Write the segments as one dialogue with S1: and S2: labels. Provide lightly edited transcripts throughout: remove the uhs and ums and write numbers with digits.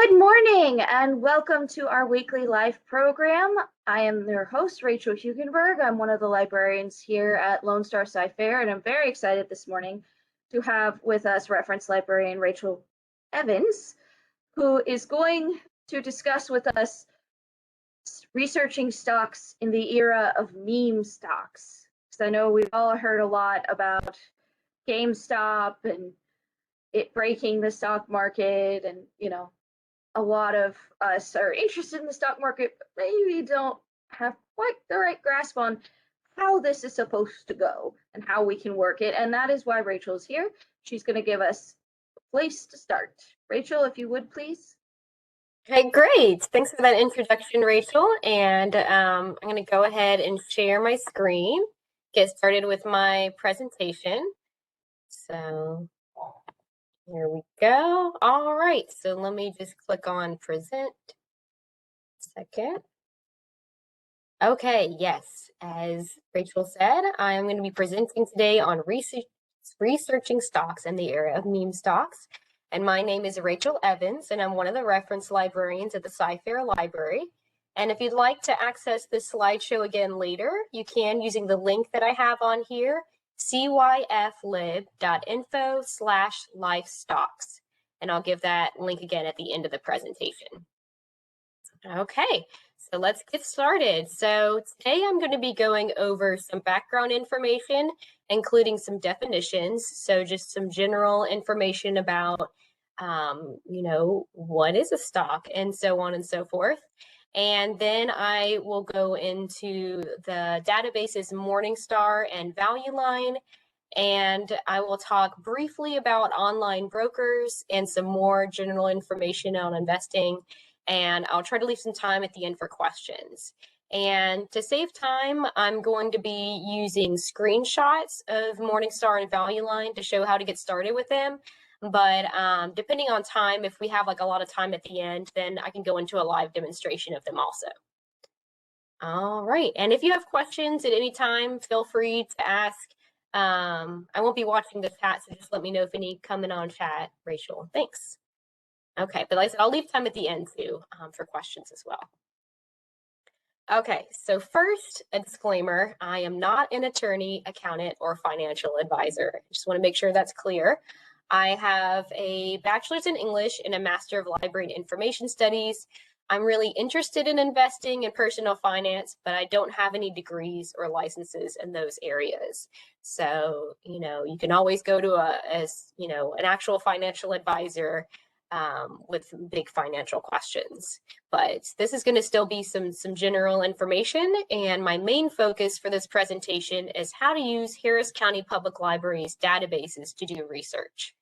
S1: Good morning and welcome to our weekly live program. I am your host, Rachel Hugenberg. I'm one of the librarians here at Lone Star Sci-Fair, and I'm very excited this morning to have with us reference librarian Rachel Evans, who is going to discuss with us researching stocks in the era of meme stocks. Because I know we've all heard a lot about Gamestop and it breaking the stock market, and a lot of us are interested in the stock market, but maybe don't have quite the right grasp on how this is supposed to go and how we can work it. And that is why Rachel's here. She's going to give us a place to start. Rachel, if you would, please.
S2: Okay, great. Thanks for that introduction, Rachel. And I'm going to go ahead and share my screen, get started with my presentation. So here we go. All right, so let me just click on present. Second. Okay, yes, as Rachel said, I am going to be presenting today on researching stocks in the era of meme stocks. And my name is Rachel Evans, and I'm one of the reference librarians at the Sci-Fair Library. And if you'd like to access this slideshow again later, you can using the link that I have on here, cyflib.info/lifestocks. And I'll give that link again at the end of the presentation. Okay, so let's get started. So today I'm going to be going over some background information, including some definitions. So just some general information about, what is a stock and so on and so forth. And then I will go into the databases Morningstar and Value Line. And I will talk briefly about online brokers and some more general information on investing. And I'll try to leave some time at the end for questions. And to save time, I'm going to be using screenshots of Morningstar and Value Line to show how to get started with them. But depending on time, if we have like a lot of time at the end, then I can go into a live demonstration of them also. All right, and if you have questions at any time, feel free to ask. I won't be watching the chat, so just let me know if any come in on chat, Rachel. Thanks. Okay, but like I said, I'll leave time at the end too for questions as well. Okay, so first, a disclaimer. I am not an attorney, accountant, or financial advisor. I just want to make sure that's clear. I have a bachelor's in English and a master of library and information studies. I'm really interested in investing in personal finance, but I don't have any degrees or licenses in those areas. So, you can always go to an actual financial advisor with big financial questions. But this is going to still be some general information. And my main focus for this presentation is how to use Harris County Public Library's databases to do research.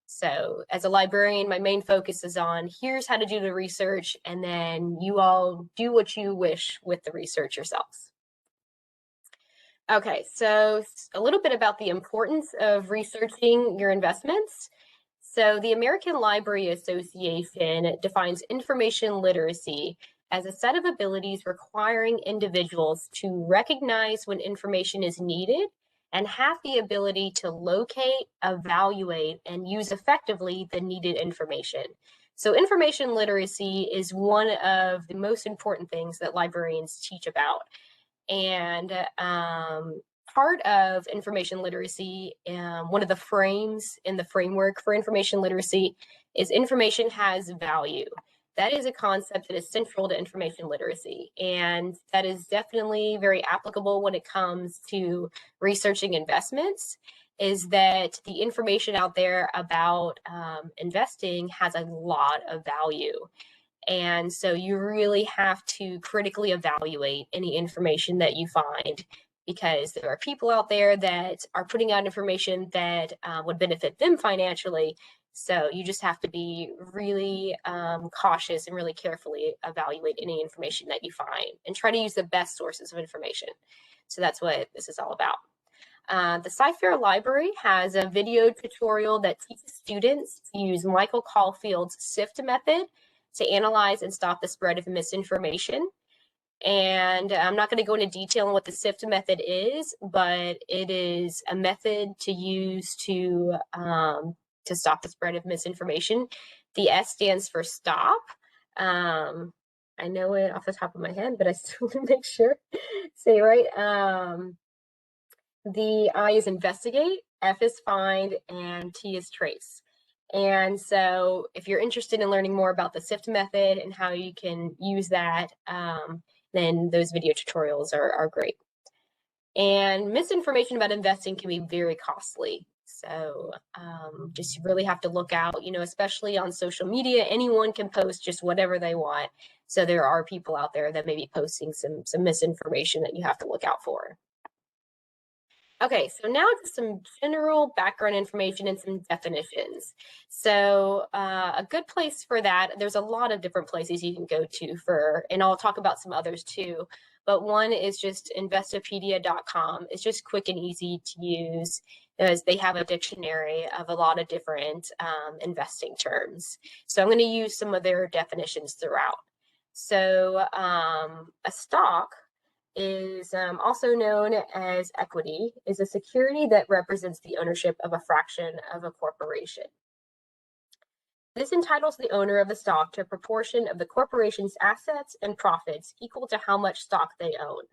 S2: So as a librarian, my main focus is on here's how to do the research, and then you all do what you wish with the research yourselves. Okay, so a little bit about the importance of researching your investments. So the American Library Association defines information literacy as a set of abilities requiring individuals to recognize when information is needed and have the ability to locate, evaluate, and use effectively the needed information. So information literacy is one of the most important things that librarians teach about. And part of information literacy, one of the frames in the framework for information literacy is information has value. That is a concept that is central to information literacy, and that is definitely very applicable when it comes to researching investments, is that the information out there about investing has a lot of value. And so you really have to critically evaluate any information that you find, because there are people out there that are putting out information that would benefit them financially. So you just have to be really cautious and really carefully evaluate any information that you find and try to use the best sources of information. So that's what this is all about. The Sci-Fair Library has a video tutorial that teaches students to use Michael Caulfield's SIFT method to analyze and stop the spread of misinformation. And I'm not going to go into detail on what the SIFT method is, but it is a method to use to stop the spread of misinformation. The S stands for stop. I know it off the top of my head, but I still want to make sure say it right. The I is investigate, F is find, and T is trace. And so if you're interested in learning more about the SIFT method and how you can use that, then those video tutorials are great. And misinformation about investing can be very costly. So just really have to look out, especially on social media. Anyone can post just whatever they want. So there are people out there that may be posting some misinformation that you have to look out for. Okay, so now just some general background information and some definitions. So a good place for that, there's a lot of different places you can go to for, and I'll talk about some others too, but one is just investopedia.com. It's just quick and easy to use as they have a dictionary of a lot of different investing terms. So I'm going to use some of their definitions throughout. So a stock is also known as equity, is a security that represents the ownership of a fraction of a corporation. This entitles the owner of the stock to a proportion of the corporation's assets and profits equal to how much stock they own.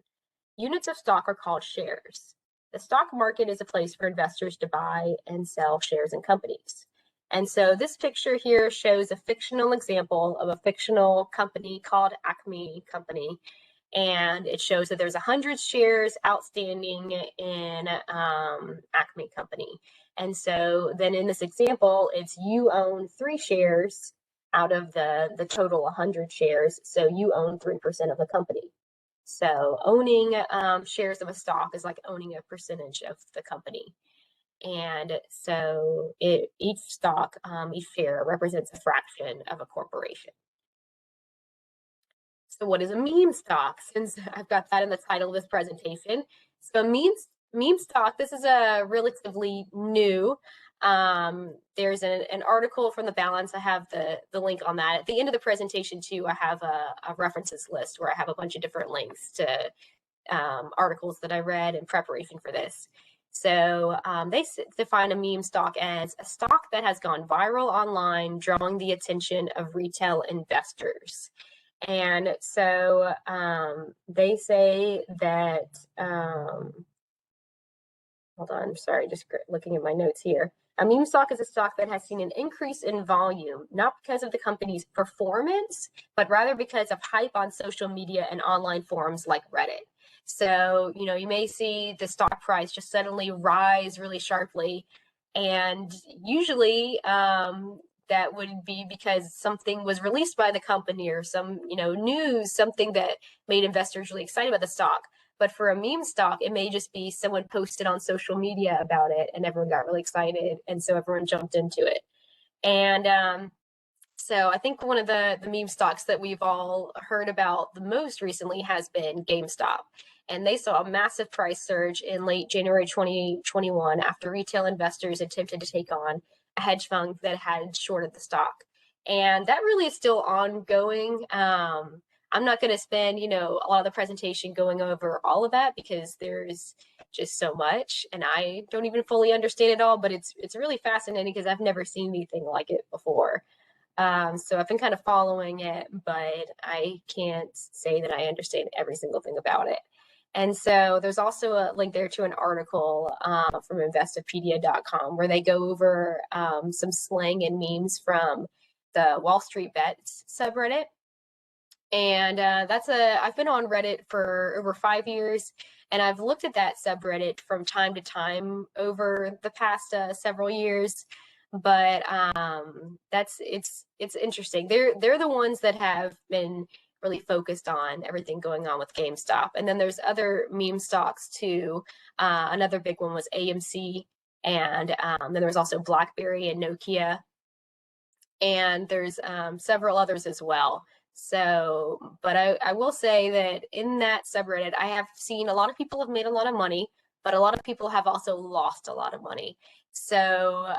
S2: Units of stock are called shares. The stock market is a place for investors to buy and sell shares in companies. And so this picture here shows a fictional example of a fictional company called Acme Company. And it shows that there's 100 shares outstanding in Acme Company. And so then in this example, it's you own 3 shares out of the total 100 shares. So you own 3% of the company. So owning shares of a stock is like owning a percentage of the company. And so each stock, each share represents a fraction of a corporation. So what is a meme stock? Since I've got that in the title of this presentation. So meme stock, this is a relatively new. There's an article from the Balance. I have the link on that. At the end of the presentation too, I have a references list where I have a bunch of different links to articles that I read in preparation for this. So they define a meme stock as a stock that has gone viral online, drawing the attention of retail investors. And so they say that, hold on, sorry, just looking at my notes here. A meme stock is a stock that has seen an increase in volume, not because of the company's performance, but rather because of hype on social media and online forums like Reddit. So, you may see the stock price just suddenly rise really sharply. And usually, that would be because something was released by the company or some, news, something that made investors really excited about the stock. But for a meme stock, it may just be someone posted on social media about it and everyone got really excited. And so everyone jumped into it. And so I think one of the meme stocks that we've all heard about the most recently has been Gamestop. And they saw a massive price surge in late January 2021 after retail investors attempted to take on a hedge fund that had shorted the stock. And that really is still ongoing. I'm not going to spend, a lot of the presentation going over all of that because there's just so much and I don't even fully understand it all, but it's really fascinating because I've never seen anything like it before. So I've been kind of following it, but I can't say that I understand every single thing about it. And so there's also a link there to an article from investopedia.com where they go over some slang and memes from the Wall Street Bets subreddit. And I've been on Reddit for over 5 years, and I've looked at that subreddit from time to time over the past several years. But it's interesting. They're the ones that have been really focused on everything going on with GameStop. And then there's other meme stocks too. Another big one was AMC, and then there was also BlackBerry and Nokia. And there's several others as well. So, but I will say that in that subreddit, I have seen a lot of people have made a lot of money, but a lot of people have also lost a lot of money. So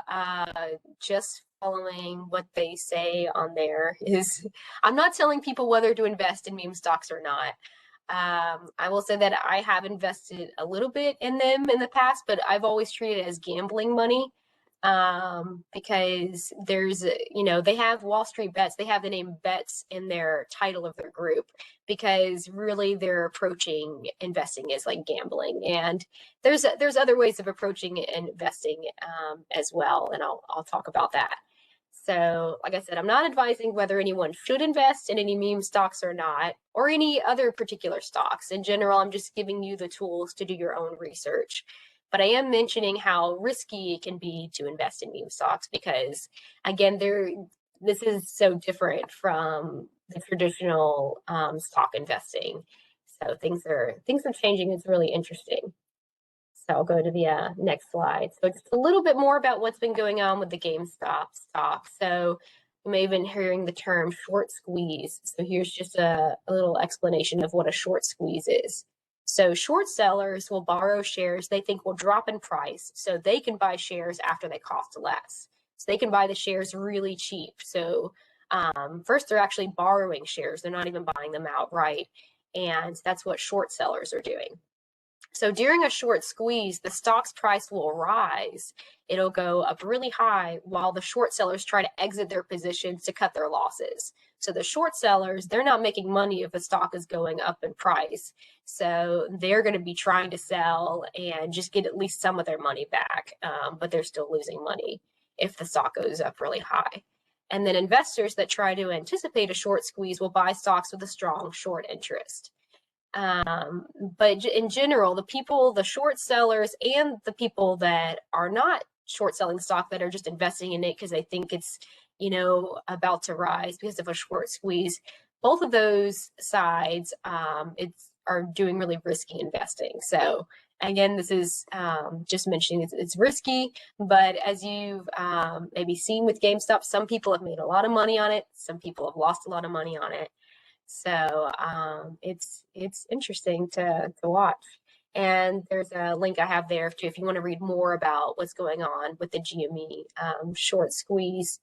S2: just following what they say on there is, I'm not telling people whether to invest in meme stocks or not. I will say that I have invested a little bit in them in the past, but I've always treated it as gambling money. because there's, they have Wall Street Bets. They have the name Bets in their title of their group because really they're approaching investing as like gambling. And there's other ways of approaching investing as well, and I'll talk about that. So, like I said, I'm not advising whether anyone should invest in any meme stocks or not, or any other particular stocks. In general, I'm just giving you the tools to do your own research. But I am mentioning how risky it can be to invest in meme stocks because, again, this is so different from the traditional stock investing. So things are changing. It's really interesting. So I'll go to the next slide. So it's a little bit more about what's been going on with the Gamestop stock. So you may have been hearing the term short squeeze. So here's just a little explanation of what a short squeeze is. So short sellers will borrow shares they think will drop in price so they can buy shares after they cost less. So they can buy the shares really cheap. So first, they're actually borrowing shares. They're not even buying them outright. And that's what short sellers are doing. So during a short squeeze, the stock's price will rise. It'll go up really high while the short sellers try to exit their positions to cut their losses. So the short sellers, they're not making money if the stock is going up in price. So they're going to be trying to sell and just get at least some of their money back, but they're still losing money if the stock goes up really high. And then investors that try to anticipate a short squeeze will buy stocks with a strong short interest. But in general, the short sellers and the people that are not short selling stock, that are just investing in it because they think it's, about to rise because of a short squeeze, both of those sides are doing really risky investing. So again, this is just mentioning it's risky, but as you've maybe seen with GameStop, some people have made a lot of money on it. Some people have lost a lot of money on it. So it's interesting to watch. And there's a link I have there too if you want to read more about what's going on with the GME short squeeze.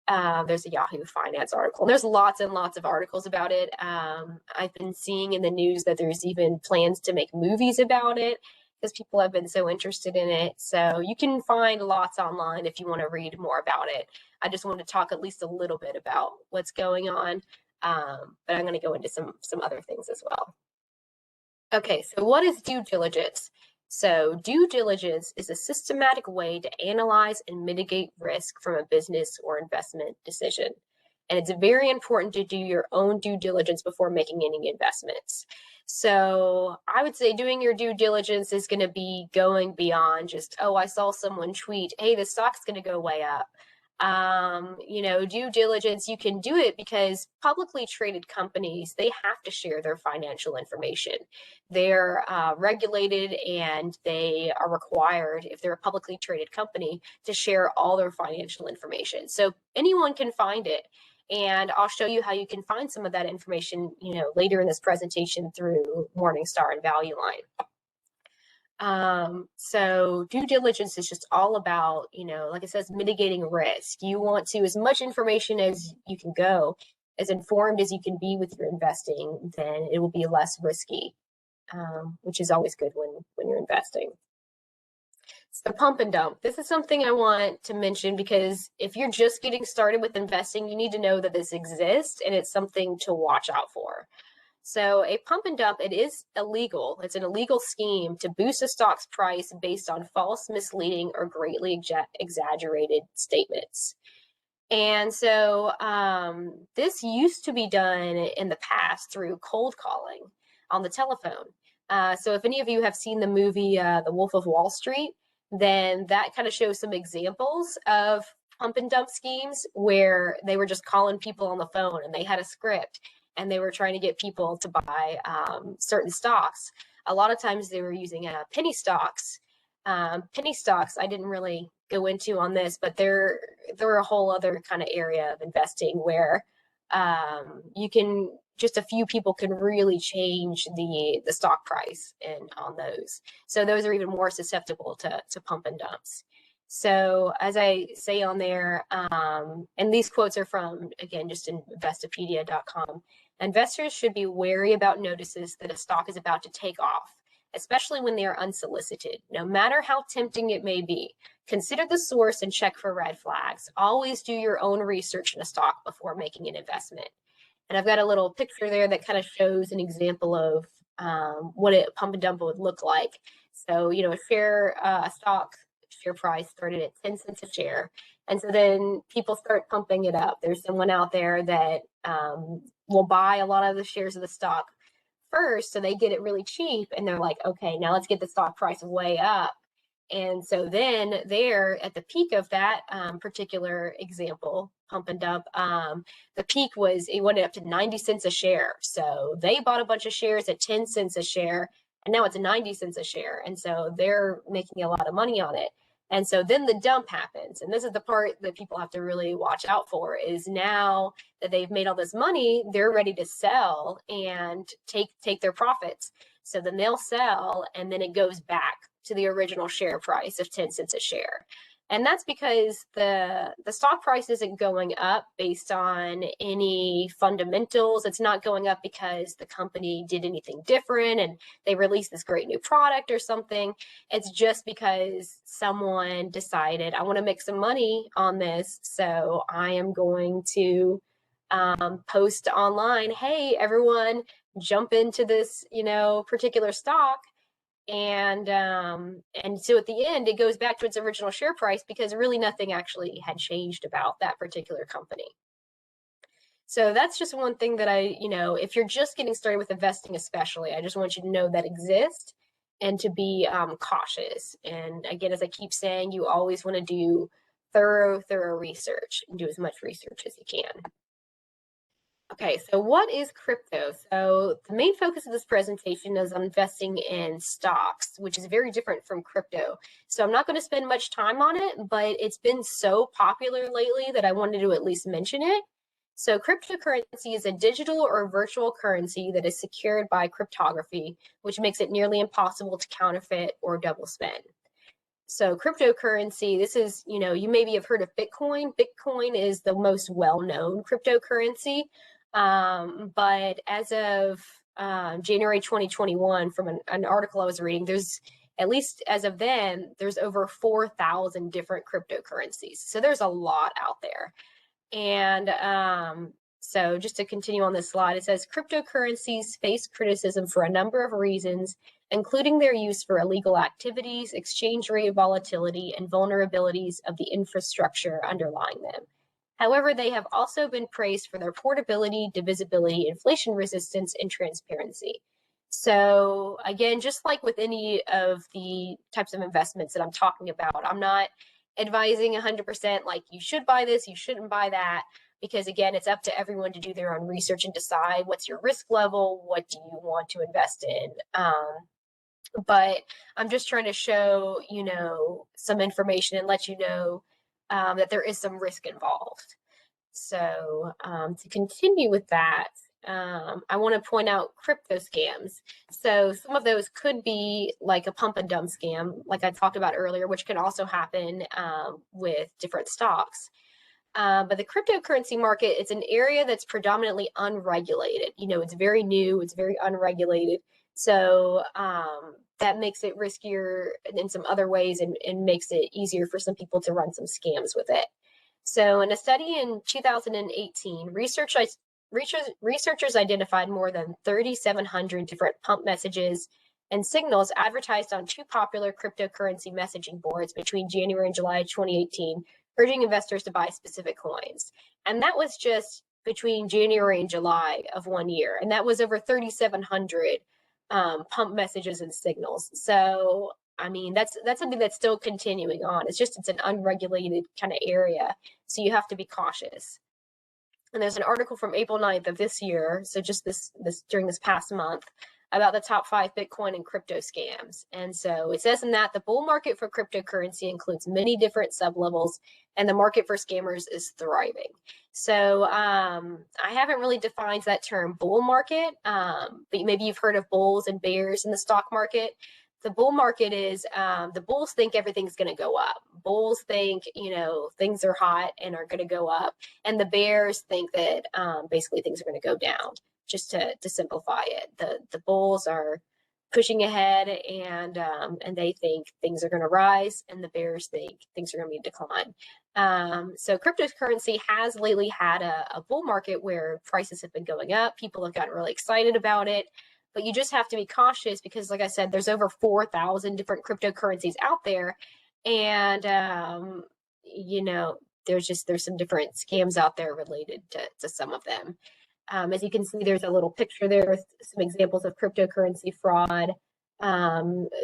S2: There's a Yahoo Finance article. And there's lots and lots of articles about it. I've been seeing in the news that there's even plans to make movies about it because people have been so interested in it. So you can find lots online if you want to read more about it. I just want to talk at least a little bit about what's going on. But I'm going to go into some other things as well. Okay, so what is due diligence? So due diligence is a systematic way to analyze and mitigate risk from a business or investment decision. And it's very important to do your own due diligence before making any investments. So I would say doing your due diligence is going to be going beyond just, oh, I saw someone tweet, hey, the stock's going to go way up. Due diligence, you can do it because publicly traded companies, they have to share their financial information. They're regulated and they are required, if they're a publicly traded company, to share all their financial information. So anyone can find it. And I'll show you how you can find some of that information, later in this presentation through Morningstar and Value Line. So due diligence is just all about, like it says, mitigating risk. You want to, as much information as you can go, as informed as you can be with your investing, then it will be less risky, which is always good when you're investing. So pump and dump. This is something I want to mention because if you're just getting started with investing, you need to know that this exists and it's something to watch out for. So a pump and dump, it is illegal. It's an illegal scheme to boost a stock's price based on false, misleading, or greatly exaggerated statements. And so this used to be done in the past through cold calling on the telephone. So if any of you have seen the movie The Wolf of Wall Street, then that kind of shows some examples of pump and dump schemes where they were just calling people on the phone and they had a script and they were trying to get people to buy certain stocks. A lot of times they were using penny stocks. Penny stocks, I didn't really go into on this, but they're a whole other kind of area of investing where just a few people can really change the stock price on those. So those are even more susceptible to pump and dumps. So as I say on there, and these quotes are from, again, just Investopedia.com, investors should be wary about notices that a stock is about to take off, especially when they are unsolicited. No matter how tempting it may be, consider the source and check for red flags. Always do your own research in a stock before making an investment. And I've got a little picture there that kind of shows an example of what a pump and dump would look like. So, a stock share price started at 10 cents a share. And so then people start pumping it up. There's someone out there that will buy a lot of the shares of the stock first, so they get it really cheap. And they're like, okay, now let's get the stock price way up. And so then there at the peak of that particular example, pump and dump, the peak it went up to 90 cents a share. So they bought a bunch of shares at 10 cents a share, and now it's 90 cents a share. And so they're making a lot of money on it. And so then the dump happens. And this is the part that people have to really watch out for, is now that they've made all this money, they're ready to sell and take their profits. So then they'll sell, and then it goes back to the original share price of 10 cents a share. And that's because the stock price isn't going up based on any fundamentals. It's not going up because the company did anything different and they released this great new product or something. It's just because someone decided, I want to make some money on this, so I am going to post online, hey, everyone, jump into this, particular stock. And so at the end, it goes back to its original share price because really nothing actually had changed about that particular company. So that's just one thing that if you're just getting started with investing, especially, I just want you to know that exists and to be cautious. And again, as I keep saying, you always want to do thorough research and do as much research as you can. Okay, so what is crypto? So the main focus of this presentation is on investing in stocks, which is very different from crypto. So I'm not going to spend much time on it, but it's been so popular lately that I wanted to at least mention it. So cryptocurrency is a digital or virtual currency that is secured by cryptography, which makes it nearly impossible to counterfeit or double spend. So cryptocurrency, this is, you maybe have heard of Bitcoin. Bitcoin is the most well-known cryptocurrency. But as of January 2021, from an article I was reading, there's, at least as of then, there's over 4,000 different cryptocurrencies. So there's a lot out there. And so just to continue on this slide, it says cryptocurrencies face criticism for a number of reasons, including their use for illegal activities, exchange rate volatility, and vulnerabilities of the infrastructure underlying them. However, they have also been praised for their portability, divisibility, inflation resistance, and transparency. So again, just like with any of the types of investments that I'm talking about, I'm not advising 100% like you should buy this, you shouldn't buy that, because again, it's up to everyone to do their own research and decide what's your risk level, what do you want to invest in. But I'm just trying to show, some information and let you know that there is some risk involved. So to continue with that, I want to point out crypto scams. So some of those could be like a pump and dump scam, like I talked about earlier, which can also happen with different stocks. But the cryptocurrency market, it's an area that's predominantly unregulated. It's very new, it's very unregulated. So that makes it riskier in some other ways and makes it easier for some people to run some scams with it. So in a study in 2018, researchers identified more than 3,700 different pump messages and signals advertised on two popular cryptocurrency messaging boards between January and July 2018, urging investors to buy specific coins. And that was just between January and July of 1 year. And that was over 3,700 pump messages and signals. So I mean, that's something that's still continuing on. It's an unregulated kind of area. So you have to be cautious. And there's an article from April 9th of this year, so just this during this past month, about the top 5 Bitcoin and crypto scams. And so it says in that the bull market for cryptocurrency includes many different sublevels, and the market for scammers is thriving. So I haven't really defined that term bull market, but maybe you've heard of bulls and bears in the stock market. The bull market is the bulls think everything's going to go up. Bulls think, things are hot and are going to go up. And the bears think that basically things are going to go down, just to simplify it. The bulls are pushing ahead, and they think things are going to rise, and the bears think things are going to be decline. So cryptocurrency has lately had a bull market where prices have been going up. People have gotten really excited about it, but you just have to be cautious because, like I said, there's over 4,000 different cryptocurrencies out there, and there's some different scams out there related to some of them. As you can see, there's a little picture there with some examples of cryptocurrency fraud.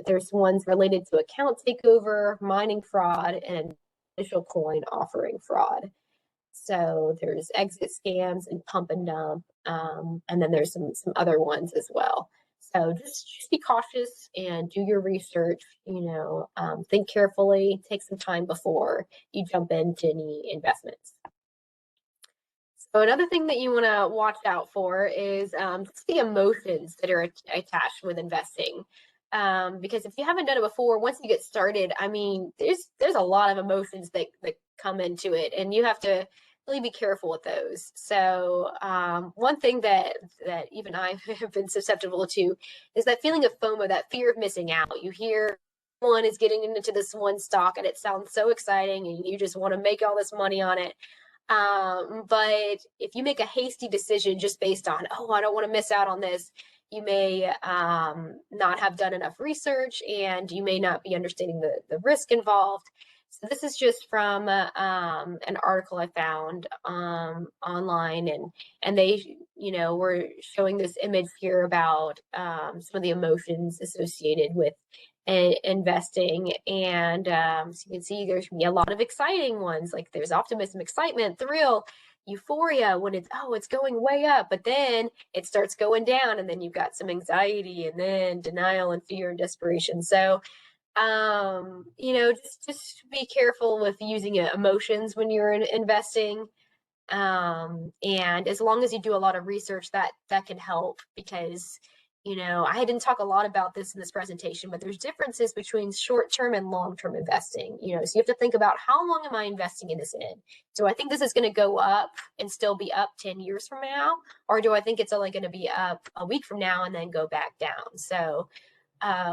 S2: There's ones related to account takeover, mining fraud, and initial coin offering fraud. So there's exit scams and pump and dump, and then there's some other ones as well. So just be cautious and do your research. Think carefully, take some time before you jump into any investments. So another thing that you want to watch out for is just the emotions that are attached with investing. Because if you haven't done it before, once you get started, I mean, there's a lot of emotions that come into it, and you have to really be careful with those. So one thing that even I have been susceptible to is that feeling of FOMO, that fear of missing out. You hear one is getting into this one stock and it sounds so exciting and you just want to make all this money on it. But if you make a hasty decision just based on, I don't want to miss out on this, you may not have done enough research and you may not be understanding the risk involved. So this is just from an article I found online, and they, were showing this image here about some of the emotions associated with investing, and so you can see there's gonna be a lot of exciting ones, like there's optimism, excitement, thrill, euphoria when it's going way up, but then it starts going down, and then you've got some anxiety, and then denial and fear and desperation. So just be careful with using emotions when you're investing. And as long as you do a lot of research, that can help, because I didn't talk a lot about this in this presentation, but there's differences between short-term and long-term investing. So you have to think about, how long am I investing in this in? Do I think this is going to go up and still be up 10 years from now? Or do I think it's only going to be up a week from now and then go back down? So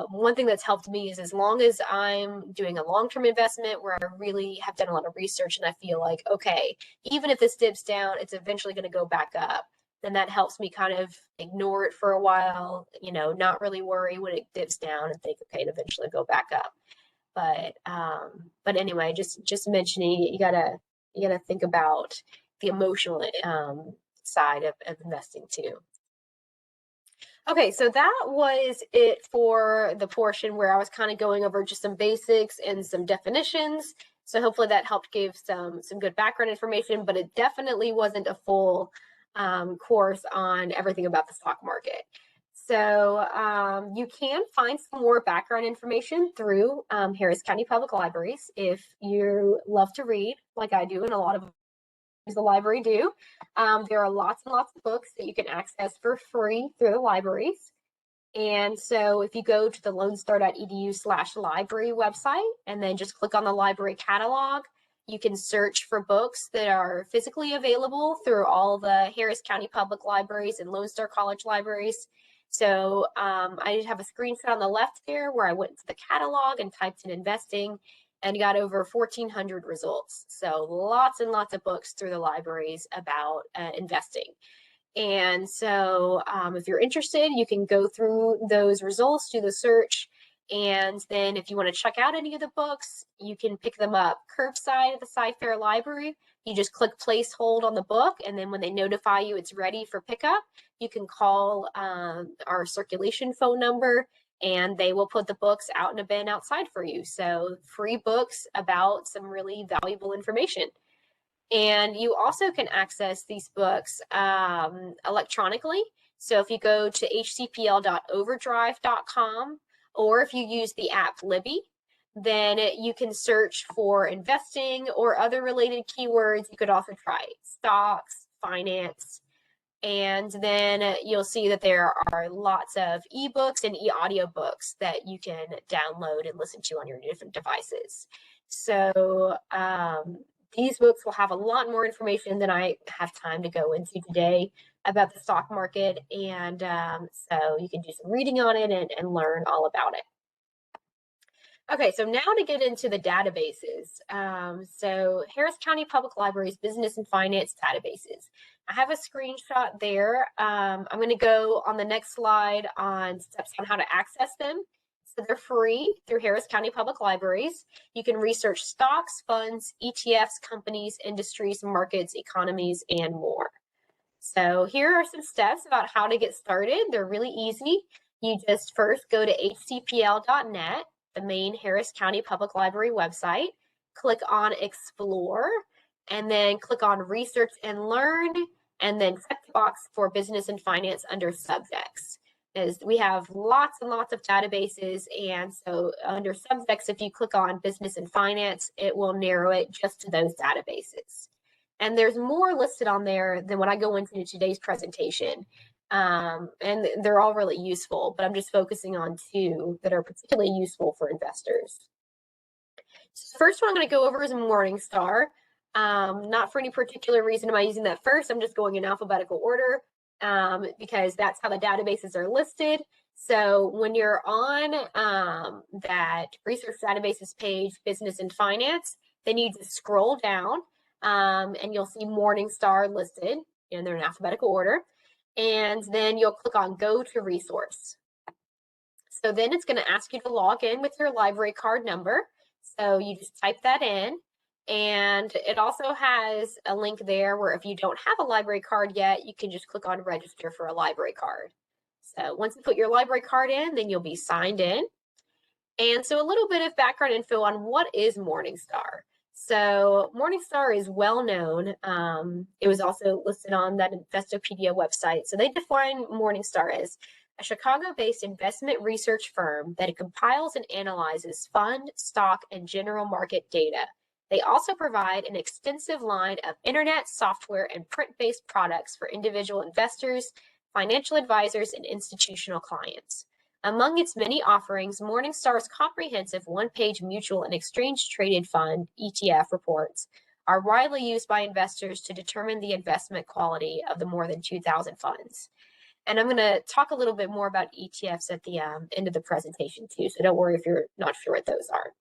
S2: one thing that's helped me is, as long as I'm doing a long-term investment where I really have done a lot of research and I feel like, okay, even if this dips down, it's eventually going to go back up, then that helps me kind of ignore it for a while, not really worry when it dips down and think, okay, it'll eventually go back up. But anyway, just mentioning, you gotta think about the emotional side of investing too. Okay, so that was it for the portion where I was kind of going over just some basics and some definitions. So hopefully that helped give some good background information, but it definitely wasn't a full course on everything about the stock market. So you can find some more background information through Harris County Public Libraries if you love to read, like I do, and a lot of the library do. There are lots and lots of books that you can access for free through the libraries. And so if you go to the lonestar.edu/library website and then just click on the library catalog, you can search for books that are physically available through all the Harris County Public Libraries and Lone Star College libraries. So I have a screenshot on the left there where I went to the catalog and typed in investing and got over 1,400 results. So lots and lots of books through the libraries about investing. And so if you're interested, you can go through those results, do the search, and then if you want to check out any of the books, you can pick them up curbside at the Sci-Fair Library. You just click place hold on the book, and then when they notify you it's ready for pickup, you can call our circulation phone number, and they will put the books out in a bin outside for you. So free books about some really valuable information. And you also can access these books electronically. So if you go to hcpl.overdrive.com, or if you use the app Libby, then you can search for investing or other related keywords. You could also try stocks, finance, and then you'll see that there are lots of ebooks and e-audiobooks that you can download and listen to on your different devices. So these books will have a lot more information than I have time to go into today about the stock market. And so you can do some reading on it and learn all about it. Okay, so now to get into the databases. So Harris County Public Library's Business and Finance databases. I have a screenshot there. I'm going to go on the next slide on steps on how to access them. So they're free through Harris County Public Libraries. You can research stocks, funds, ETFs, companies, industries, markets, economies, and more. So here are some steps about how to get started. They're really easy. You just first go to hcpl.net, the main Harris County Public Library website, click on Explore, and then click on Research and Learn, and then check the box for Business and Finance under Subjects. As we have lots and lots of databases, and so under Subjects, if you click on Business and Finance, it will narrow it just to those databases. And there's more listed on there than what I go into today's presentation. And they're all really useful, but I'm just focusing on two that are particularly useful for investors. So the first one I'm going to go over is Morningstar. Not for any particular reason am I using that first. I'm just going in alphabetical order because that's how the databases are listed. So when you're on that research databases page, Business and Finance, then you just scroll down and you'll see Morningstar listed, and they're in alphabetical order. And then you'll click on Go to Resource. So then it's going to ask you to log in with your library card number. So you just type that in. And it also has a link there where if you don't have a library card yet, you can just click on Register for a library card. So once you put your library card in, then you'll be signed in. And so a little bit of background info on what is Morningstar. So Morningstar is well known. It was also listed on that Investopedia website. So they define Morningstar as a Chicago-based investment research firm that compiles and analyzes fund, stock, and general market data. They also provide an extensive line of internet, software, and print-based products for individual investors, financial advisors, and institutional clients. Among its many offerings, Morningstar's comprehensive one-page mutual and exchange-traded fund (ETF) reports are widely used by investors to determine the investment quality of the more than 2,000 funds. And I'm going to talk a little bit more about ETFs at the end of the presentation too, so don't worry if you're not sure what those are.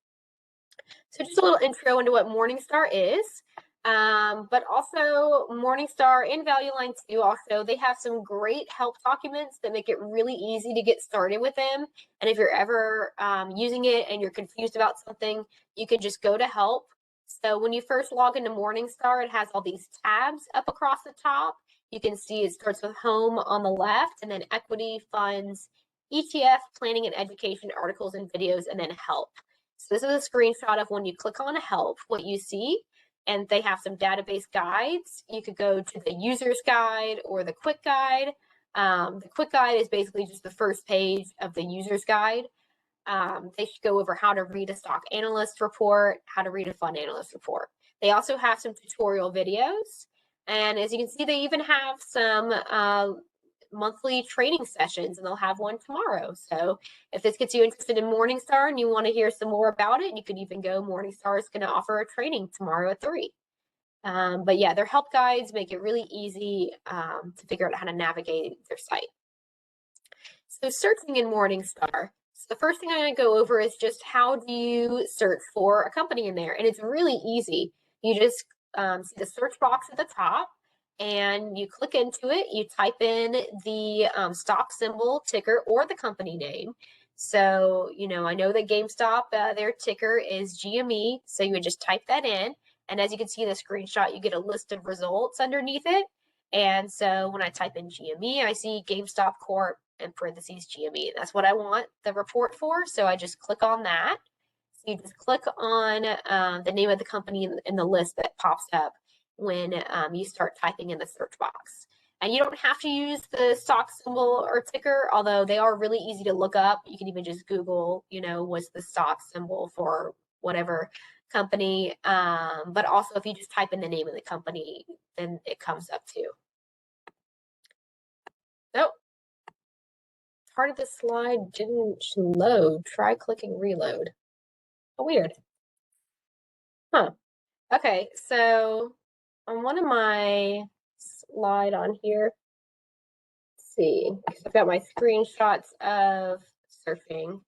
S2: So just a little intro into what Morningstar is. But also Morningstar and Value Line too, also, they have some great help documents that make it really easy to get started with them. And if you're ever using it and you're confused about something, you can just go to help. So when you first log into Morningstar, it has all these tabs up across the top. You can see it starts with Home on the left, and then Equity, Funds, ETF, Planning and Education, Articles and Videos, and then Help. So this is a screenshot of when you click on Help, what you see. And they have some database guides. You could go to the user's guide or the quick guide. The quick guide is basically just the first page of the user's guide. They should go over how to read a stock analyst report, how to read a fund analyst report. They also have some tutorial videos. And as you can see, they even have some monthly training sessions, and they'll have one tomorrow. So if this gets you interested in Morningstar and you want to hear some more about it, you could even go. Morningstar is going to offer a training tomorrow at 3. But yeah, their help guides make it really easy to figure out how to navigate their site. So searching in Morningstar. So the first thing I'm going to go over is just how do you search for a company in there? And it's really easy. You just see the search box at the top, and you click into it. You type in the stock symbol, ticker, or the company name. So, I know that Gamestop, their ticker is GME. So you would just type that in. And as you can see in the screenshot, you get a list of results underneath it. And so when I type in GME, I see GameStop Corp in parentheses GME. That's what I want the report for. So I just click on that. So you just click on the name of the company in the list that pops up when you start typing in the search box. And you don't have to use the stock symbol or ticker, although they are really easy to look up. You can even just Google, what's the stock symbol for whatever company. But also if you just type in the name of the company, then it comes up too. Oh, part of the slide didn't load. Try clicking reload. Oh, weird. Huh. Okay, so on one of my slide on here, let's see, I've got my screenshots of surfing.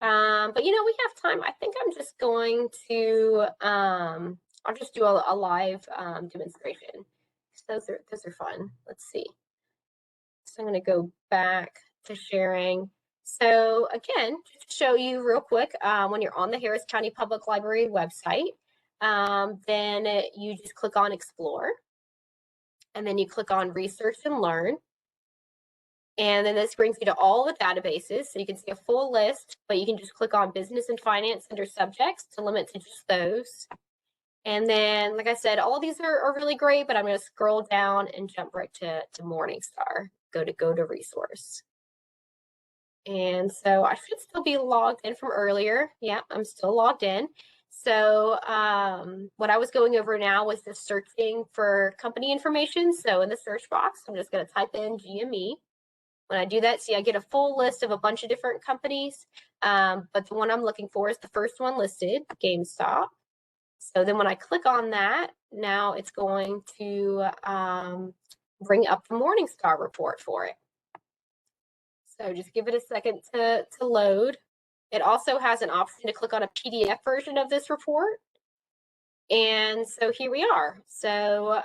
S2: But you know, we have time. I think I'm just going to I'll just do a live demonstration. Those are fun. Let's see. So I'm going to go back to sharing. So again, just to show you real quick, when you're on the Harris County Public Library website, then you just click on Explore, and then you click on Research and Learn. And then this brings you to all the databases. So you can see a full list, but you can just click on Business and Finance under Subjects to limit to just those. And then, like I said, all these are really great, but I'm going to scroll down and jump right to Morningstar. Go to Resource. And so I should still be logged in from earlier. Yeah, I'm still logged in. So what I was going over now was just searching for company information. So in the search box, I'm just going to type in GME. When I do that, see, I get a full list of a bunch of different companies, but the one I'm looking for is the first one listed, Gamestop. So then when I click on that, now it's going to bring up the Morningstar report for it. So just give it a second to load. It also has an option to click on a PDF version of this report. And so here we are. So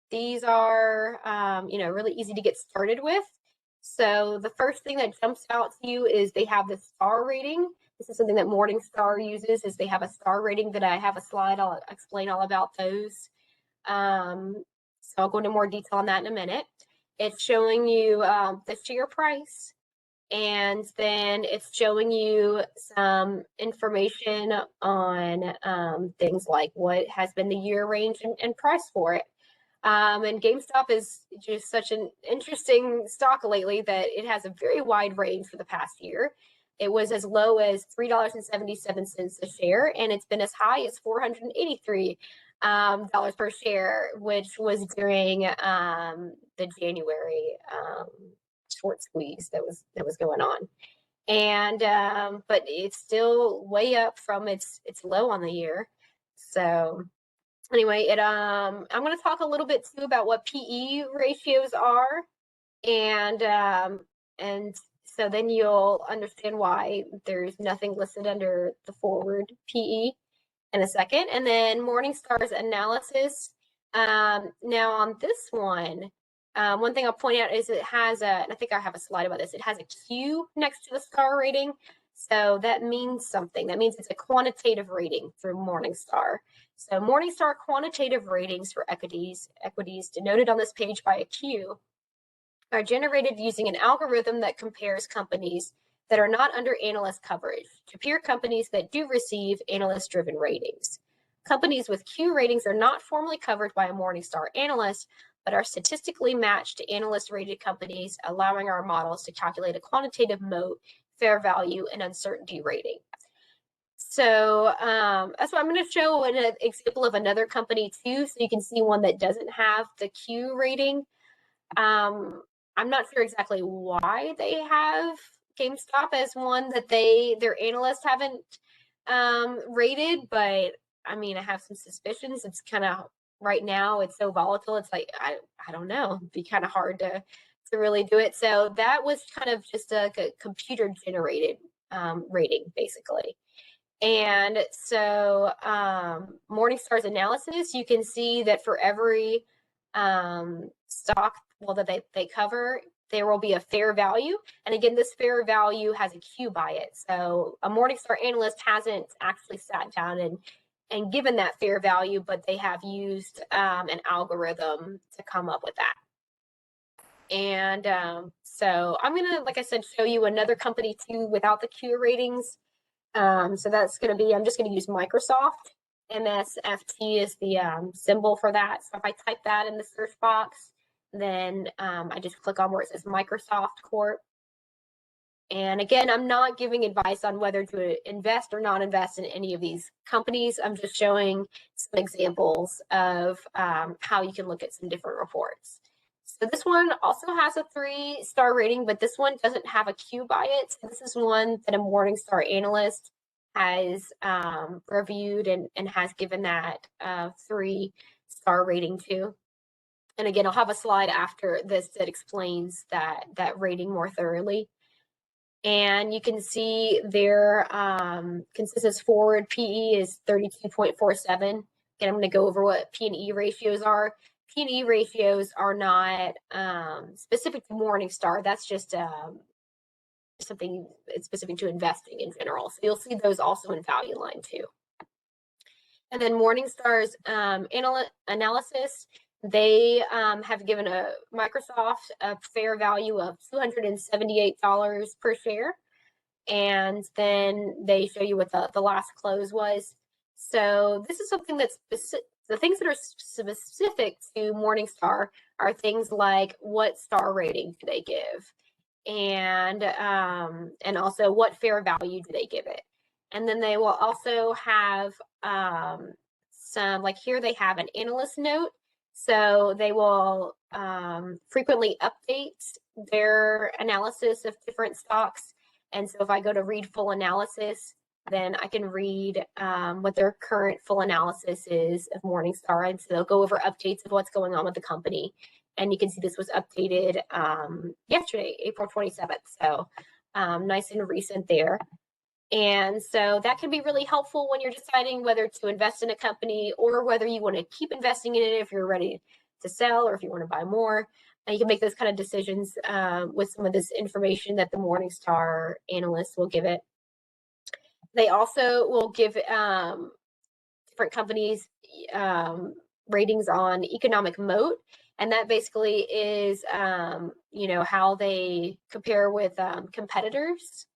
S2: these are, you know, really easy to get started with. So the first thing that jumps out to you is they have the star rating. This is something that Morningstar uses, is they have a star rating that I have a slide. I'll explain all about those. So I'll go into more detail on that in a minute. It's showing you the share price, and then it's showing you some information on things like what has been the year range and price for it. And GameStop is just such an interesting stock lately that it has a very wide range for the past year. It was as low as $3.77 a share, and it's been as high as $483 per share, which was during the January short squeeze that was going on. And but it's still way up from its low on the year. So anyway, I'm going to talk a little bit too about what PE ratios are, and so then you'll understand why there's nothing listed under the forward PE in a second. And then Morningstar's analysis. Now on this one thing I'll point out is it has and I think I have a slide about this, it has a Q next to the star rating. So that means something. That means it's a quantitative rating through Morningstar. So Morningstar quantitative ratings for equities denoted on this page by a Q, are generated using an algorithm that compares companies that are not under analyst coverage to peer companies that do receive analyst-driven ratings. Companies with Q ratings are not formally covered by a Morningstar analyst, but are statistically matched to analyst-rated companies, allowing our models to calculate a quantitative moat, fair value, and uncertainty rating. So that's what I'm going to show an example of another company too, so you can see one that doesn't have the Q rating. I'm not sure exactly why they have GameStop as one that their analysts haven't rated, but I mean, I have some suspicions. It's kind of, right now, it's so volatile. It's like, I don't know, it'd be kind of hard to really do it. So that was kind of just a computer generated rating, basically. And so Morningstar's analysis, you can see that for every stock, well, that they cover, there will be a fair value. And again, this fair value has a Q by it. So a Morningstar analyst hasn't actually sat down and given that fair value, but they have used an algorithm to come up with that. And so I'm going to, like I said, show you another company too without the Q ratings. So that's going to be, I'm just going to use Microsoft. MSFT is the symbol for that. So if I type that in the search box, then I just click on where it says Microsoft Corp. And again, I'm not giving advice on whether to invest or not invest in any of these companies. I'm just showing some examples of how you can look at some different reports. So this one also has a 3-star rating, but this one doesn't have a Q by it. So this is one that a Morningstar analyst has reviewed and has given that 3-star rating to. And again, I'll have a slide after this that explains that rating more thoroughly. And you can see their consensus forward PE is 32.47. Again, I'm going to go over what P&E ratios are. P&E ratios are not specific to Morningstar. That's just something specific to investing in general. So you'll see those also in Value Line too. And then Morningstar's analysis, they have given Microsoft a fair value of $278 per share. And then they show you what the last close was. So this is something that's the things that are specific to Morningstar are things like what star rating do they give, and also what fair value do they give it. And then they will also have some, like here they have an analyst note. So they will frequently update their analysis of different stocks. And so if I go to read full analysis, then I can read what their current full analysis is of Morningstar. And so they'll go over updates of what's going on with the company. And you can see this was updated yesterday, April 27th. So nice and recent there. And so that can be really helpful when you're deciding whether to invest in a company or whether you want to keep investing in it if you're ready to sell or if you want to buy more. And you can make those kind of decisions with some of this information that the Morningstar analysts will give it. They also will give different companies ratings on economic moat. And that basically is, how they compare with competitors.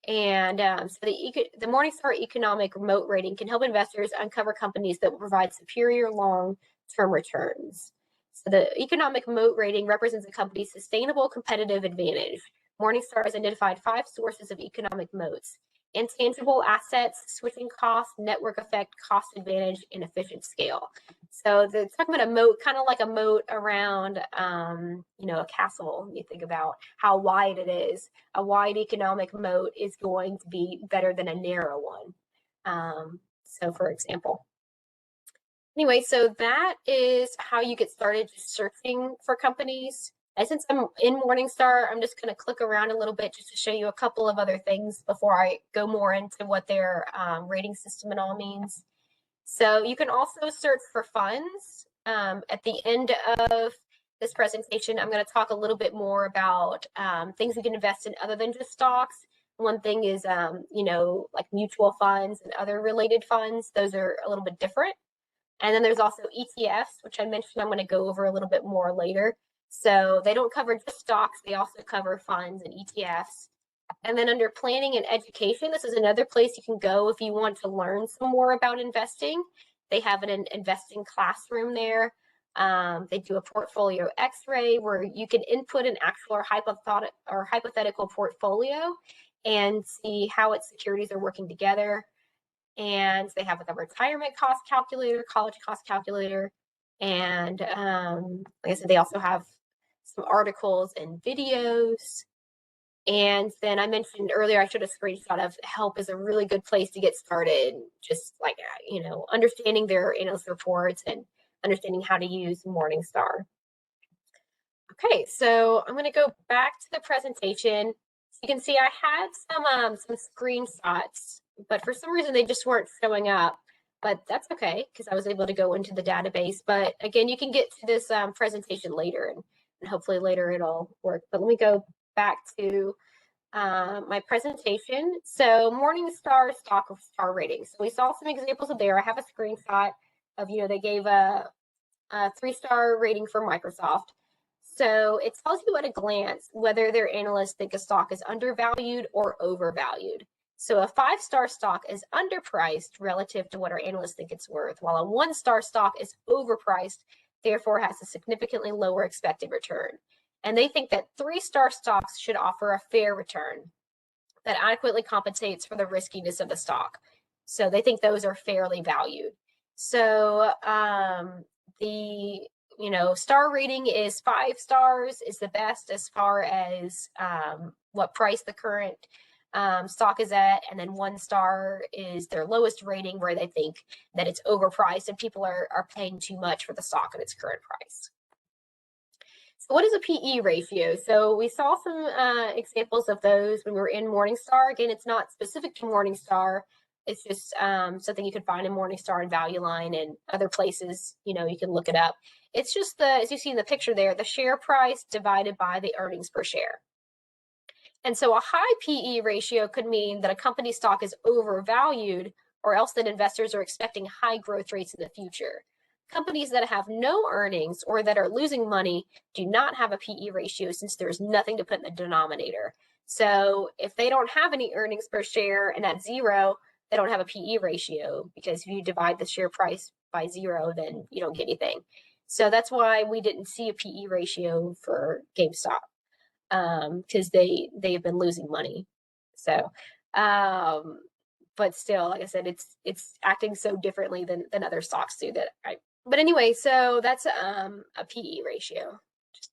S2: And so the Morningstar Economic Moat Rating can help investors uncover companies that will provide superior long-term returns. So the Economic Moat Rating represents a company's sustainable competitive advantage. Morningstar has identified 5 sources of economic moats: intangible assets, switching costs, network effect, cost advantage, and efficient scale. So they're talking about a moat, kind of like a moat around, a castle. You think about how wide it is. A wide economic moat is going to be better than a narrow one. So for example. Anyway, so that is how you get started just searching for companies. And since I'm in Morningstar, I'm just going to click around a little bit just to show you a couple of other things before I go more into what their rating system and all means. So you can also search for funds. At the end of this presentation, I'm going to talk a little bit more about things we can invest in other than just stocks. One thing is, like mutual funds and other related funds. Those are a little bit different. And then there's also ETFs, which I mentioned I'm going to go over a little bit more later. So they don't cover just stocks. They also cover funds and ETFs. And then under planning and education, this is another place you can go if you want to learn some more about investing. They have an investing classroom there. They do a portfolio x-ray where you can input an actual or hypothetical portfolio and see how its securities are working together. And they have a retirement cost calculator, college cost calculator. And like I said, they also have some articles and videos. And then I mentioned earlier, I showed a screenshot of help is a really good place to get started. Just like, understanding their analyst reports and understanding how to use Morningstar. Okay, so I'm going to go back to the presentation. So you can see I had some screenshots, but for some reason they just weren't showing up. But that's okay, because I was able to go into the database. But again, you can get to this presentation later, and hopefully later it'll work. But let me go back to my presentation. So Morningstar stock star ratings. So we saw some examples of there. I have a screenshot of, they gave a 3-star rating for Microsoft. So it tells you at a glance whether their analysts think a stock is undervalued or overvalued. So a 5-star stock is underpriced relative to what our analysts think it's worth, while a 1-star stock is overpriced, therefore has a significantly lower expected return. And they think that 3-star stocks should offer a fair return that adequately compensates for the riskiness of the stock. So they think those are fairly valued. So the star rating is 5 stars is the best as far as what price the current stock is at, and then 1 star is their lowest rating where they think that it's overpriced and people are paying too much for the stock at its current price. So what is a PE ratio? So we saw some examples of those when we were in Morningstar. Again, it's not specific to Morningstar. It's just something you can find in Morningstar and Value Line and other places. You can look it up. It's just as you see in the picture there, the share price divided by the earnings per share. And so a high PE ratio could mean that a company's stock is overvalued, or else that investors are expecting high growth rates in the future. Companies that have no earnings or that are losing money do not have a PE ratio since there's nothing to put in the denominator. So if they don't have any earnings per share and that's 0, they don't have a PE ratio, because if you divide the share price by 0, then you don't get anything. So that's why we didn't see a PE ratio for GameStop, because they've been losing money. So, but still, like I said, it's acting so differently than other stocks do but anyway, so that's a PE ratio. Just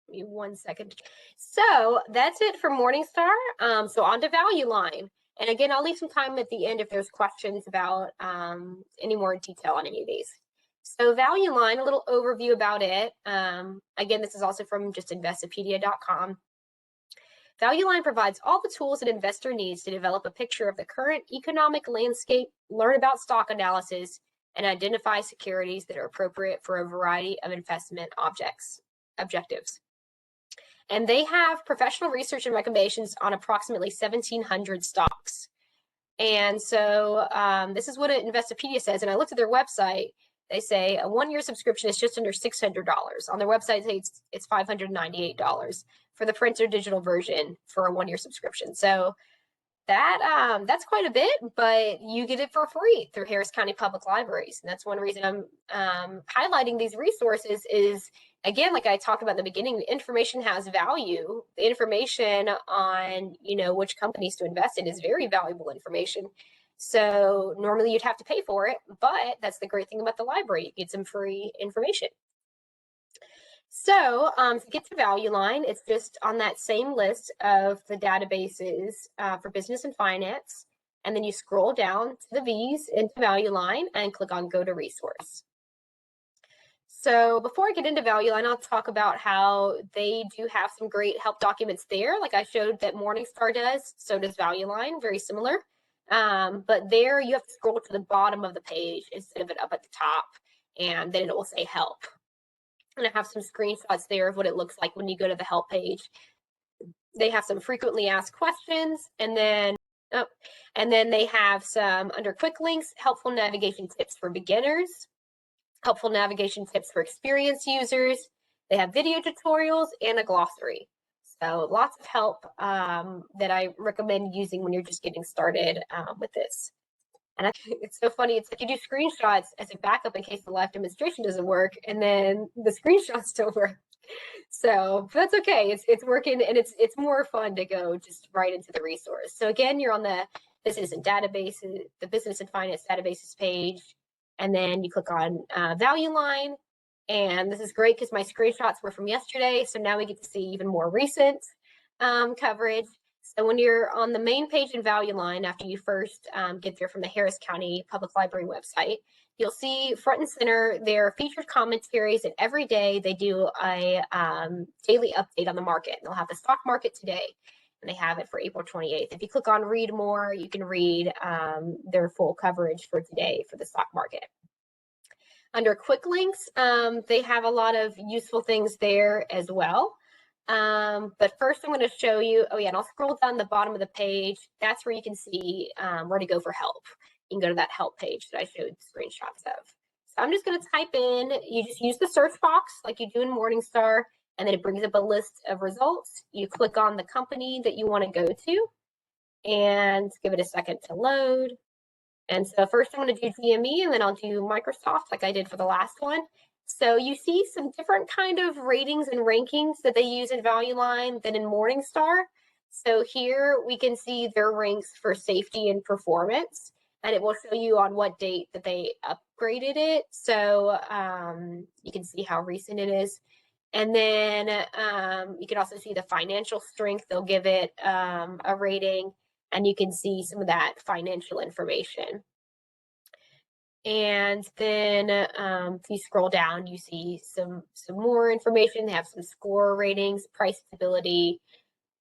S2: give me 1 second. So that's it for Morningstar. So on to Value Line. And again, I'll leave some time at the end if there's questions about any more detail on any of these. So Value Line, a little overview about it. Again, this is also from just investopedia.com. Value Line provides all the tools an investor needs to develop a picture of the current economic landscape, learn about stock analysis, and identify securities that are appropriate for a variety of investment objectives. And they have professional research and recommendations on approximately 1,700 stocks. And so this is what Investopedia says. And I looked at their website. They say a 1-year subscription is just under $600. On their website, it's $598 for the print or digital version for a 1-year subscription. So that's quite a bit, but you get it for free through Harris County Public Libraries. And that's one reason I'm highlighting these resources is, again, like I talked about in the beginning, the information has value. The information on, which companies to invest in is very valuable information. So normally you'd have to pay for it, but that's the great thing about the library. You get some free information. So to get to Value Line, it's just on that same list of the databases for business and finance. And then you scroll down to the V's into Value Line and click on Go to Resource. So before I get into Value Line, I'll talk about how they do have some great help documents there. Like I showed that Morningstar does, so does Value Line, very similar. But there you have to scroll to the bottom of the page instead of it up at the top, and then it will say Help. And I have some screenshots there of what it looks like when you go to the help page. They have some frequently asked questions, and then they have some under quick links, helpful navigation tips for beginners, helpful navigation tips for experienced users. They have video tutorials and a glossary. So lots of help that I recommend using when you're just getting started with this. And it's so funny. It's like you do screenshots as a backup in case the live demonstration doesn't work, and then the screenshots don't work. So that's okay. It's working, and it's more fun to go just right into the resource. So again, you're on the business and databases, the business and finance databases page, and then you click on Value Line. And this is great because my screenshots were from yesterday, so now we get to see even more recent coverage. So when you're on the main page in Value Line, after you first get there from the Harris County Public Library website, you'll see front and center their featured commentaries, and every day they do a daily update on the market. They'll have the stock market today, and they have it for April 28th. If you click on Read More, you can read their full coverage for today for the stock market. Under quick links, they have a lot of useful things there as well. But first I'm going to show you, and I'll scroll down the bottom of the page. That's where you can see where to go for help. You can go to that help page that I showed screenshots of. So I'm just going to type in, you just use the search box like you do in Morningstar, and then it brings up a list of results. You click on the company that you want to go to and give it a second to load. And so first I'm going to do GME, and then I'll do Microsoft like I did for the last one. So you see some different kind of ratings and rankings that they use in Value Line than in Morningstar. So here we can see their ranks for safety and performance, and it will show you on what date that they upgraded it. So you can see how recent it is. And then you can also see the financial strength. They'll give it a rating. and you can see some of that financial information. And then if you scroll down, you see some more information. They have some score ratings, price stability.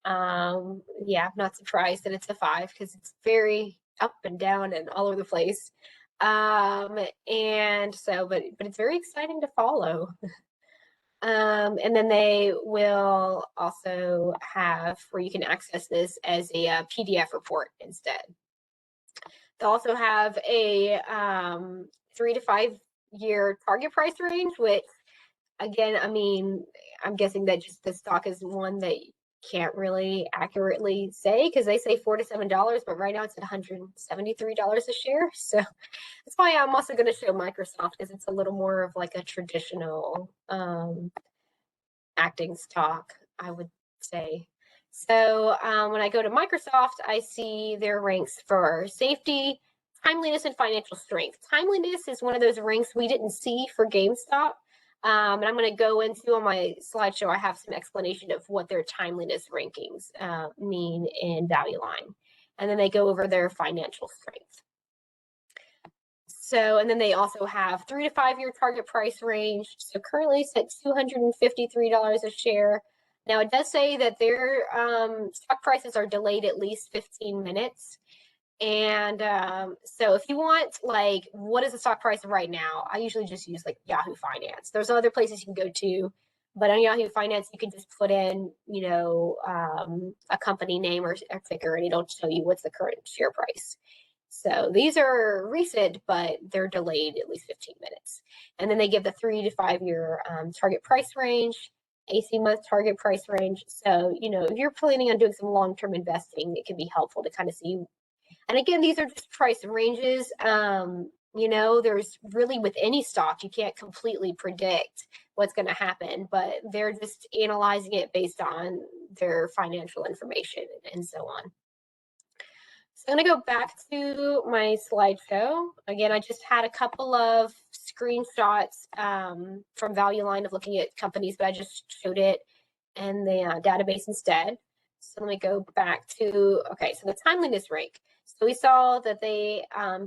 S2: Yeah, I'm not surprised that it's a 5 because it's very up and down and all over the place. And so, but it's very exciting to follow. And then they will also have where you can access this as a PDF report instead. They also have a 3 to 5 year target price range, which again, I mean, I'm guessing that just the stock is one that you can't really accurately say because they say $4 to $7, but right now it's at $173 a share. So that's why I'm also going to show Microsoft because it's a little more of like a traditional acting stock, I would say. So when I go to Microsoft, I see their ranks for safety, timeliness, and financial strength. Timeliness is one of those ranks we didn't see for Gamestop. And I'm going to go into on my slideshow, I have some explanation of what their timeliness rankings mean in Value Line. And then they go over their financial strength. So, and then they also have 3 to 5 year target price range. So currently it's at $253 a share. Now it does say that their stock prices are delayed at least 15 minutes. And so if you want, like, what is the stock price right now? I usually just use like Yahoo Finance. There's other places you can go to, but on Yahoo Finance, you can just put in, you know, a company name or ticker, and it'll show you what's the current share price. So these are recent, but they're delayed at least 15 minutes. And then they give the 3 to 5 year target price range, 18-month target price range. So, you know, if you're planning on doing some long-term investing, it can be helpful to kind of see. And again, these are just price ranges. You know, there's really with any stock, you can't completely predict what's going to happen, but they're just analyzing it based on their financial information and so on. So I'm going to go back to my slideshow. Again, I just had a couple of screenshots from Value Line of looking at companies, but I just showed it in the database instead. So let me go back to, okay, so the timeliness rank. So we saw that they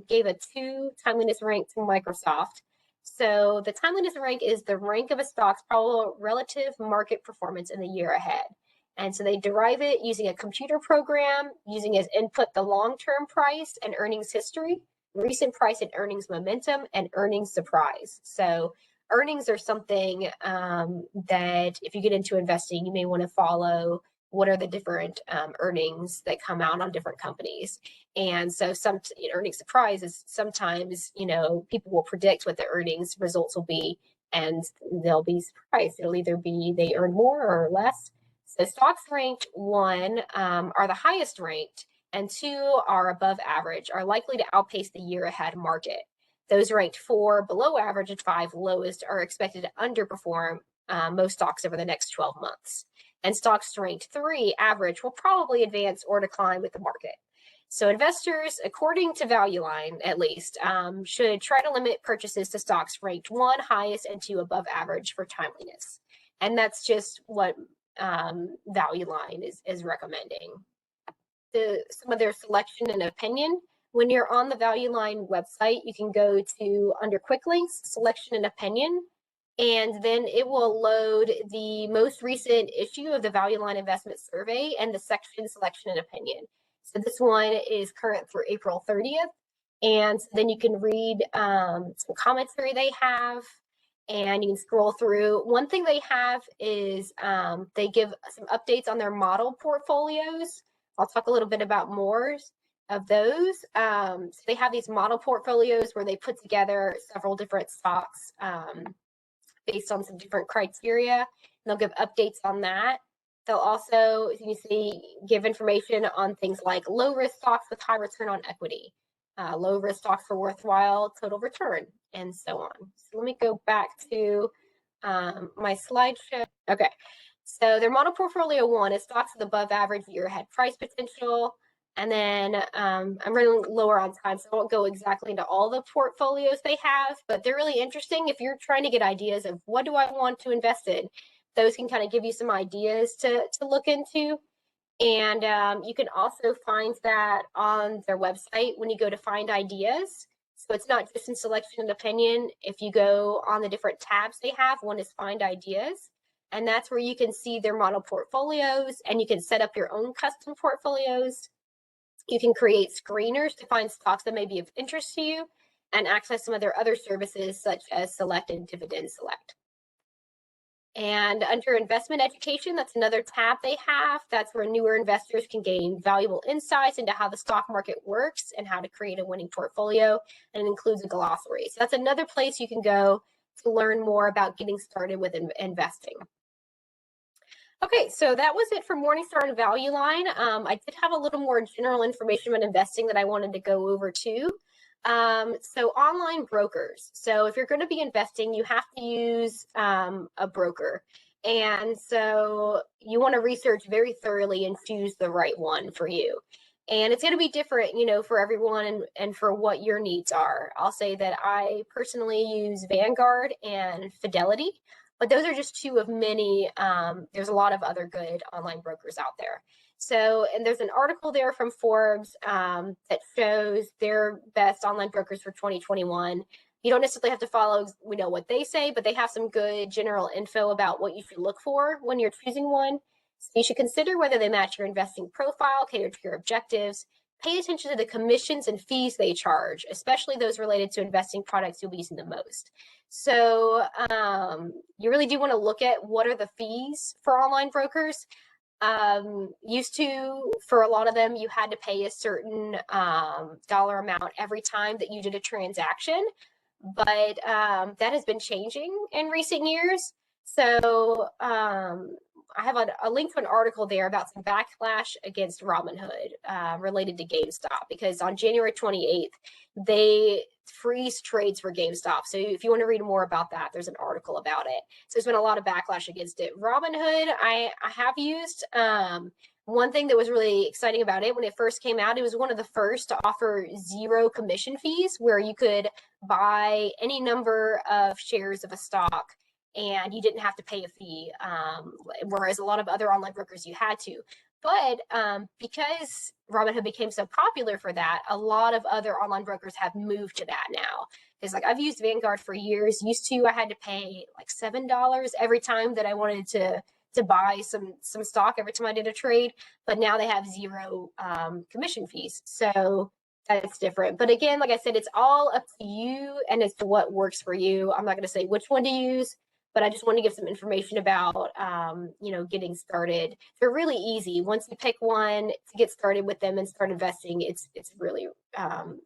S2: gave a 2 timeliness rank to Microsoft. So the timeliness rank is the rank of a stock's probable relative market performance in the year ahead. And so they derive it using a computer program, using as input the long-term price and earnings history, recent price and earnings momentum, and earnings surprise. So earnings are something that if you get into investing, you may want to follow what are the different earnings that come out on different companies. And so some earnings surprise is sometimes, you know, people will predict what the earnings results will be, and they'll be surprised. It'll either be they earn more or less. So stocks ranked 1 are the highest ranked, and 2 are above average, are likely to outpace the year ahead market. Those ranked 4 below average and 5 lowest are expected to underperform most stocks over the next 12 months. And stocks ranked 3 average will probably advance or decline with the market. So investors, according to Value Line at least, should try to limit purchases to stocks ranked 1 highest and 2 above average for timeliness. And that's just what Value Line is recommending. Some of their selection and opinion. When you're on the Value Line website, you can go to under quick links, selection and opinion, and then it will load the most recent issue of the Value Line Investment Survey and the section selection and opinion. So this one is current through April 30th. And then you can read some commentary they have, and you can scroll through. One thing they have is they give some updates on their model portfolios. I'll talk a little bit about more of those. So they have these model portfolios where they put together several different stocks based on some different criteria, and they'll give updates on that. They'll also, as you can see, give information on things like low risk stocks with high return on equity, low risk stocks for worthwhile total return, and so on. So let me go back to my slideshow. Okay, so their model portfolio 1 is stocks with above average year ahead price potential. And then I'm running lower on time, so I won't go exactly into all the portfolios they have, but they're really interesting if you're trying to get ideas of what do I want to invest in. Those can kind of give you some ideas to look into. And you can also find that on their website when you go to find ideas. So it's not just in selection and opinion. If you go on the different tabs they have, one is find ideas. And that's where you can see their model portfolios, and you can set up your own custom portfolios. You can create screeners to find stocks that may be of interest to you and access some of their other services such as Select and Dividend Select. And under investment education, that's another tab they have. That's where newer investors can gain valuable insights into how the stock market works and how to create a winning portfolio. And it includes a glossary. So that's another place you can go to learn more about getting started with investing. Okay, so that was it for Morningstar and Value Line. I did have a little more general information about investing that I wanted to go over too. So online brokers. So if you're going to be investing, you have to use a broker. And so you want to research very thoroughly and choose the right one for you. And it's going to be different, for everyone and for what your needs are. I'll say that I personally use Vanguard and Fidelity, but those are just two of many. There's a lot of other good online brokers out there. So, and there's an article there from Forbes that shows their best online brokers for 2021. You don't necessarily have to follow, what they say, but they have some good general info about what you should look for when you're choosing one. So you should consider whether they match your investing profile, cater to your objectives. Pay attention to the commissions and fees they charge, especially those related to investing products you'll be using the most. So you really do want to look at what are the fees for online brokers. Used to, for a lot of them, you had to pay a certain dollar amount every time that you did a transaction, but that has been changing in recent years. So I have a link to an article there about some backlash against Robinhood related to GameStop, because on January 28th, they freeze trades for GameStop. So if you want to read more about that, there's an article about it. So there's been a lot of backlash against it. Robinhood, I have used. One thing that was really exciting about it when it first came out, it was one of the first to offer 0 commission fees, where you could buy any number of shares of a stock and you didn't have to pay a fee, whereas a lot of other online brokers you had to. But because Robinhood became so popular for that, a lot of other online brokers have moved to that now. It's like, I've used Vanguard for years. Used to, I had to pay like $7 every time that I wanted to buy some stock every time I did a trade, but now they have 0 commission fees. So that's different. But again, like I said, it's all up to you and as to what works for you. I'm not going to say which one to use, but I just want to give some information about, getting started. They're really easy. Once you pick one to get started with them and start investing, it's really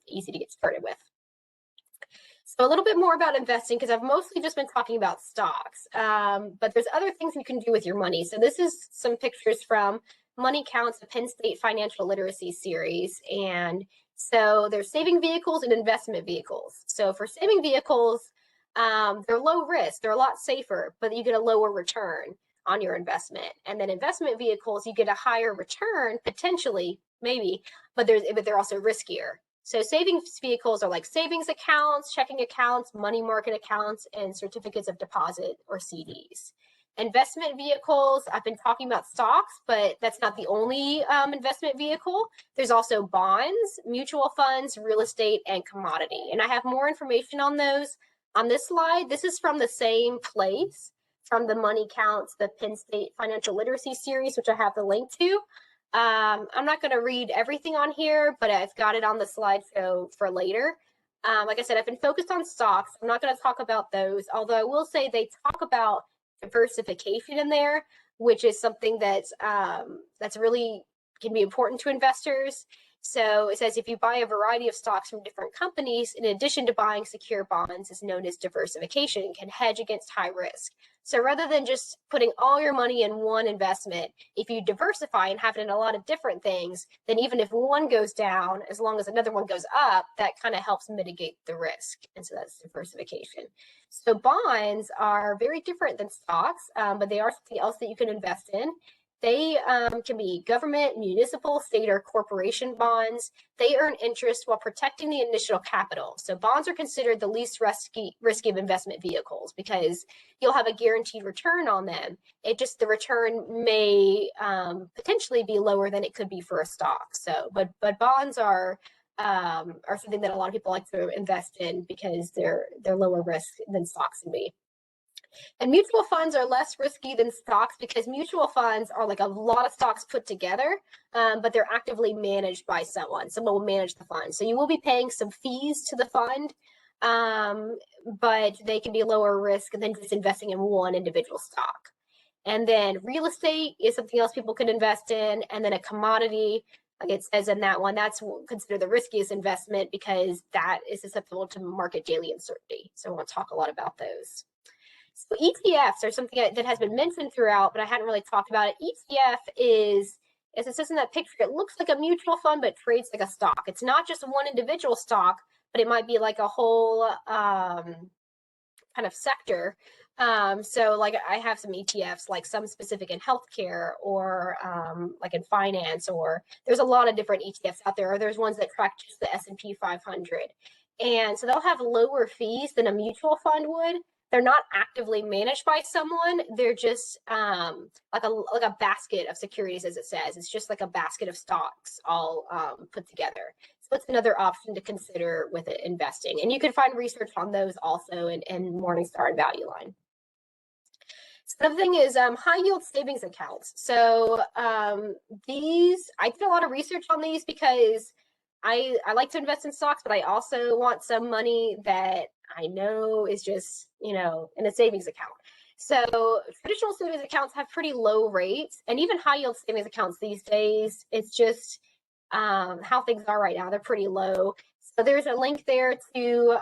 S2: easy to get started with. So a little bit more about investing, because I've mostly just been talking about stocks, but there's other things you can do with your money. So this is some pictures from Money Counts, a Penn State financial literacy series. And so there's saving vehicles and investment vehicles. So for saving vehicles, they're low risk, they're a lot safer, but you get a lower return on your investment. And then investment vehicles, you get a higher return, potentially, maybe, but they're also riskier. So savings vehicles are like savings accounts, checking accounts, money market accounts, and certificates of deposit or CDs. Investment vehicles, I've been talking about stocks, but that's not the only investment vehicle. There's also bonds, mutual funds, real estate, and commodity. And I have more information on those on this slide. This is from the same place, from the Money Counts, the Penn State Financial Literacy Series, which I have the link to. I'm not going to read everything on here, but I've got it on the slideshow for later. Like I said, I've been focused on stocks. I'm not going to talk about those, although I will say they talk about diversification in there, which is something that's really can be important to investors. So it says if you buy a variety of stocks from different companies, in addition to buying secure bonds, is known as diversification and can hedge against high risk. So rather than just putting all your money in one investment, if you diversify and have it in a lot of different things, then even if one goes down, as long as another one goes up, that kind of helps mitigate the risk. And so that's diversification. So bonds are very different than stocks, but they are something else that you can invest in. They can be government, municipal, state, or corporation bonds. They earn interest while protecting the initial capital. So bonds are considered the least risky of investment vehicles because you'll have a guaranteed return on them. The return may potentially be lower than it could be for a stock. So, but bonds are something that a lot of people like to invest in because they're lower risk than stocks can be. And mutual funds are less risky than stocks because mutual funds are like a lot of stocks put together, but they're actively managed by someone. Someone will manage the fund. So you will be paying some fees to the fund, but they can be lower risk than just investing in one individual stock. And then real estate is something else people can invest in. And then a commodity, like it says in that one, that's considered the riskiest investment because that is susceptible to market daily uncertainty. So I want to talk a lot about those. So ETFs are something that has been mentioned throughout, but I hadn't really talked about it. ETF is, as it says in that picture, it looks like a mutual fund, but trades like a stock. It's not just one individual stock, but it might be like a whole kind of sector. So like I have some ETFs, like some specific in healthcare or like in finance, or there's a lot of different ETFs out there, or there's ones that track just the S&P 500. And so they'll have lower fees than a mutual fund would. They're not actively managed by someone. They're just like a basket of securities, as it says. It's just like a basket of stocks all put together. So it's another option to consider with investing. And you can find research on those also in Morningstar and Value Line. So another thing is high yield savings accounts. So these, I did a lot of research on these because I like to invest in stocks, but I also want some money that I know is just, in a savings account. So traditional savings accounts have pretty low rates, and even high yield savings accounts these days, it's just how things are right now. They're pretty low. So there's a link there to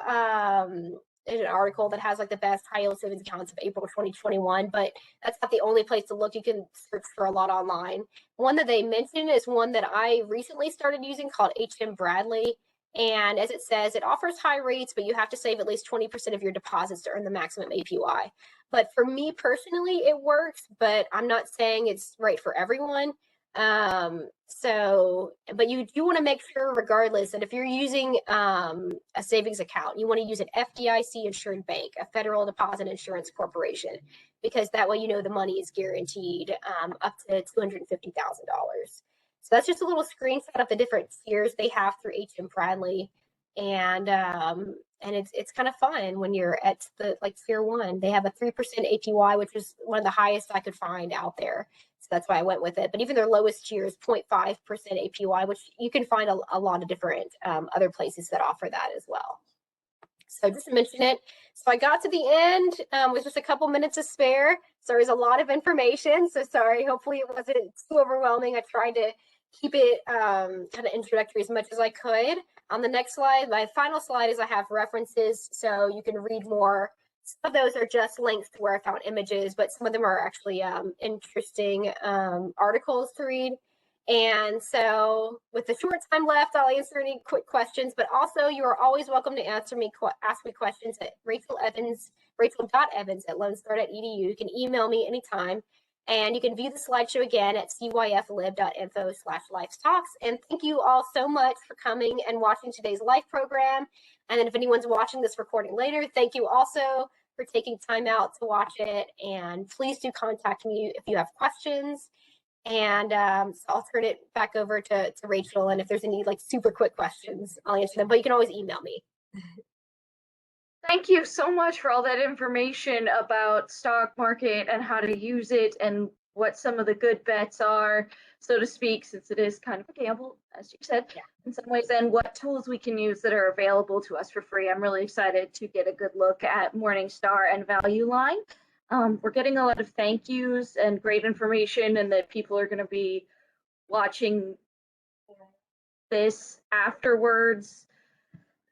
S2: an article that has like the best high yield savings accounts of April 2021, but that's not the only place to look. You can search for a lot online. One that they mentioned is one that I recently started using called HM Bradley. And as it says, it offers high rates, but you have to save at least 20% of your deposits to earn the maximum APY. But for me personally, it works, but I'm not saying it's right for everyone. But you do want to make sure regardless that if you're using a savings account, you want to use an FDIC insured bank, a Federal Deposit Insurance Corporation, because that way the money is guaranteed up to $250,000. So that's just a little screenshot of the different tiers they have through HM Bradley, and it's kind of fun when you're at the tier 1. They have a 3% APY, which is one of the highest I could find out there. So that's why I went with it. But even their lowest tier is 0.5% APY, which you can find a lot of different other places that offer that as well. So just to mention it. So I got to the end with just a couple minutes to spare. So there's a lot of information. So sorry, hopefully it wasn't too overwhelming. I tried to keep it kind of introductory as much as I could. On the next slide, my final slide is I have references, so you can read more. Some of those are just links to where I found images, but some of them are actually interesting articles to read. And so with the short time left, I'll answer any quick questions, but also you are always welcome to ask me questions at rachel.evans@lonestar.edu. You can email me anytime. And you can view the slideshow again at cyflib.info/lifetalks. And thank you all so much for coming and watching today's live program. And then if anyone's watching this recording later, thank you also for taking time out to watch it. And please do contact me if you have questions. And so I'll turn it back over to Rachel. And if there's any super quick questions, I'll answer them. But you can always email me.
S1: Thank you so much for all that information about stock market and how to use it and what some of the good bets are, so to speak, since it is kind of a gamble, as you said, in some ways, and what tools we can use that are available to us for free. I'm really excited to get a good look at Morningstar and Value Line. We're getting a lot of thank yous and great information, and that people are going to be watching this afterwards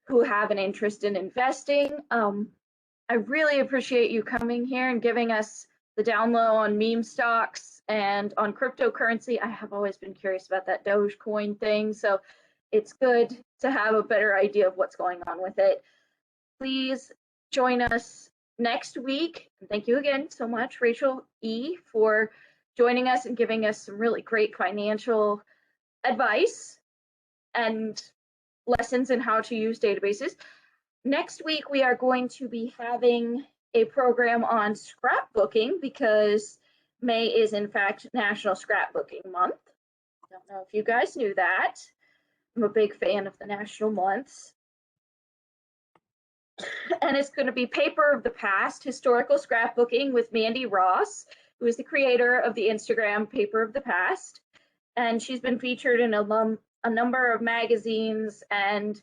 S1: who have an interest in investing. I really appreciate you coming here and giving us the down low on meme stocks and on cryptocurrency. I have always been curious about that Dogecoin thing, so it's good to have a better idea of what's going on with it. Please join us next week. Thank you again so much, Rachel E., for joining us and giving us some really great financial advice and lessons in how to use databases. Next week, we are going to be having a program on scrapbooking because May is in fact National Scrapbooking Month. I don't know if you guys knew that. I'm a big fan of the national months. And it's going to be Paper of the Past, Historical Scrapbooking with Mandy Ross, who is the creator of the Instagram Paper of the Past. And she's been featured in a number of magazines, and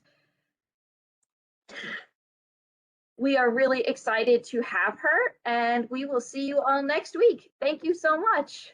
S1: we are really excited to have her, and we will see you all next week. Thank you so much.